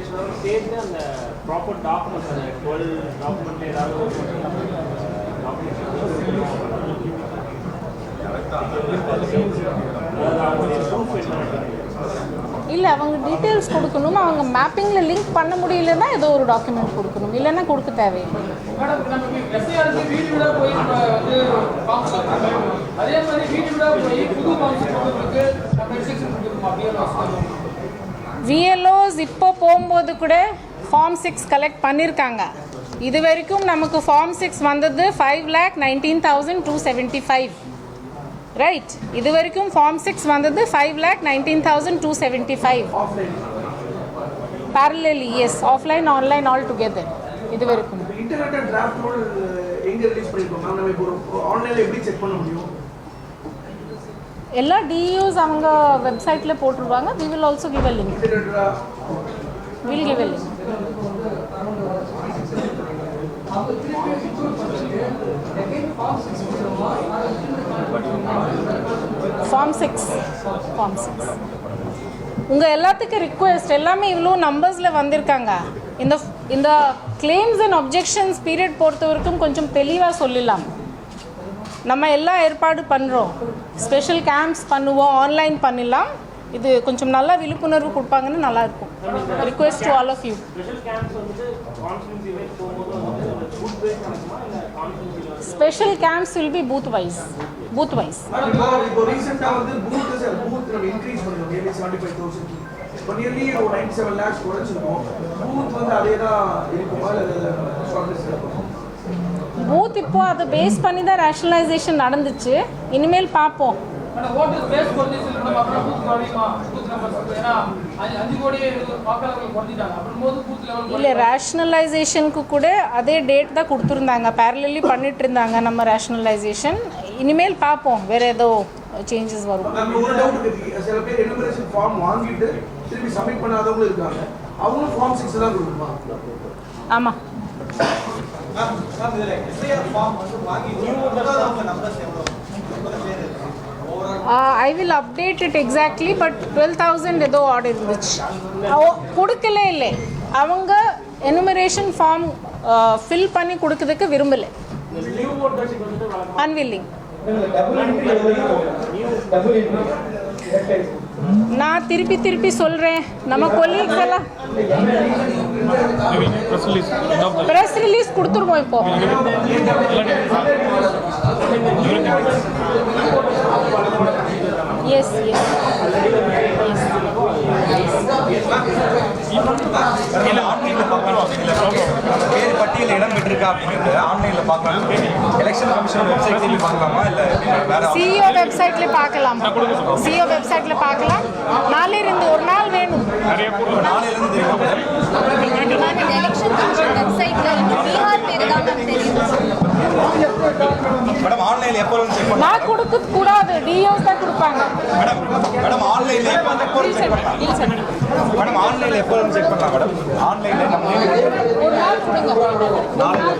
டாக்குமெண்டேஷனோட சேர்த்து அந்த proper documents அந்த 12 டாக்குமெண்ட் ஏதாவது இல்லை அவங்க டீட்டெயில்ஸ் கொடுக்கணும். அவங்க மேப்பிங்கில் லிங்க் பண்ண முடியலன்னா ஏதோ ஒரு டாக்குமெண்ட் கொடுக்கணும், இல்லைன்னா கொடுக்க தேவையில்லை. விஎல்ஓஸ் இப்போ போகும்போது கூட ஃபார்ம் 6 கலெக்ட் பண்ணியிருக்காங்க. இது வரைக்கும் நமக்கு ஃபார்ம் 6 வந்தது 5,19,275. ரைட், இது வரைக்கும் ஃபார்ம் 6 வந்தது 5,19,275. parallelly, yes, offline online all together. இது வரைக்கும் இன்டர்நெட் டிராஃப்ட் ரூல் எங்க ரிலீஸ் பண்ணிருக்கோம் மேம்? நம்ம இப்போ ஆன்லைன்ல எப்படி செக் பண்ண முடியும்? எல்லா டிஇஓஸ் அவங்க வெப்சைட்டில் போட்டுருவாங்க. we will also give a link. we'll give a link. Form 6 உங்கள் எல்லாத்துக்கும் ரிக்வெஸ்ட், எல்லாமே இவ்வளோ நம்பர்ஸில் வந்திருக்காங்க. இந்த கிளைம்ஸ் அண்ட் அப்ஜெக்ஷன்ஸ் பீரியட் பொறுத்த வரைக்கும் கொஞ்சம் தெளிவாக சொல்லலாம். நம்ம எல்லா ஏற்பாடு பண்ணுறோம், ஸ்பெஷல் கேம்ப்ஸ் பண்ணுவோம், ஆன்லைன் பண்ணிடலாம். இது கொஞ்சம் நல்லா விழிப்புணர்வு கொடுப்பாங்கன்னு நல்லாயிருக்கும். Request to all of you. Special camps will be booth wise. இப்போ ரீசெண்டா வந்து பூத் நம்ம இன்க்ரீஸ் பண்ணிருக்கோம். மேபி 75,000 இப்போ நியர்லி 97 lakhs குறைச்சிருக்கோம். பூத் வந்து அதே தான் இருக்குமா இல்ல ஷார்ட்லிஸ்ட் இருக்குமா? பூத் இப்போ அதை பேஸ் பண்ணி தான் ரேஷனலைசேஷன் நடந்துச்சு. இனிமேல் பார்ப்போம். இல்லை, ரேஷனலைசேஷனுக்கு கூட அதே டேட் தான் கொடுத்துருந்தாங்க. பேரலி பண்ணிட்டு இருந்தாங்க நம்ம ரேஷனலைசேஷன். இனிமேல் பார்ப்போம் வேறு ஏதோ சேஞ்சஸ் வரும். சில பேர் எனுமரேஷன் ஃபார்ம் வாங்கிட்டு திருப்பி சப்மிட் பண்ணாதவங்க இருக்காங்க. அவங்க ஃபார்ம் 6 தான் கொடுக்கணுமா? ஆமாம். I will update it exactly, but 12,000 ஏதோ ஆர்டர் இருந்துச்சு. கொடுக்கல இல்லை, அவங்க எனுமரேஷன் ஃபார்ம் ஃபில் பண்ணி கொடுக்கறதுக்கு விரும்பலை. அன்வில்லிங். நான் திருப்பி சொல்கிறேன், நம்ம கொலீக்ஸ் எல்லாம் ப்ரெஸ் ரிலீஸ் கொடுத்துருவோம். இப்போ எஸ் பேர் பட்டியல் இடம் பெற்றிருக்கா அப்படிங்கிறது ஆன்லைன்ல பார்க்கலாம். எலெக்ஷன் கமிஷன் வெப்சைட்ல பார்க்கலாமா இல்ல வேற சிஓ வெப்சைட்ல பார்க்கலாம். சிஓ வெப்சைட்ல பார்க்கலாம். நாளையிலிருந்து ஒரு நாள் வேணும். நாளையிலிருந்து தெரியும். எலெக்ஷன் கமிஷன் வெப்சைட்ல பீகார் பேர் தான் தெரியும். மேடம் ஆன்லைன்ல எப்போ செக் பண்ணலாம்? நான் கொடுக்க கூடாது, டிஓஸ் தான் கொடுப்பாங்க. மேடம் ஆன்லைன்ல எப்போ செக் பண்ணலாம்? மேடம் ஆன்லைன்ல எப்போ செக் பண்ணலாம்? மேடம் ஆன்லைன்ல நம்ம ஒரு நாள் கொடுங்க. நாளைக்கு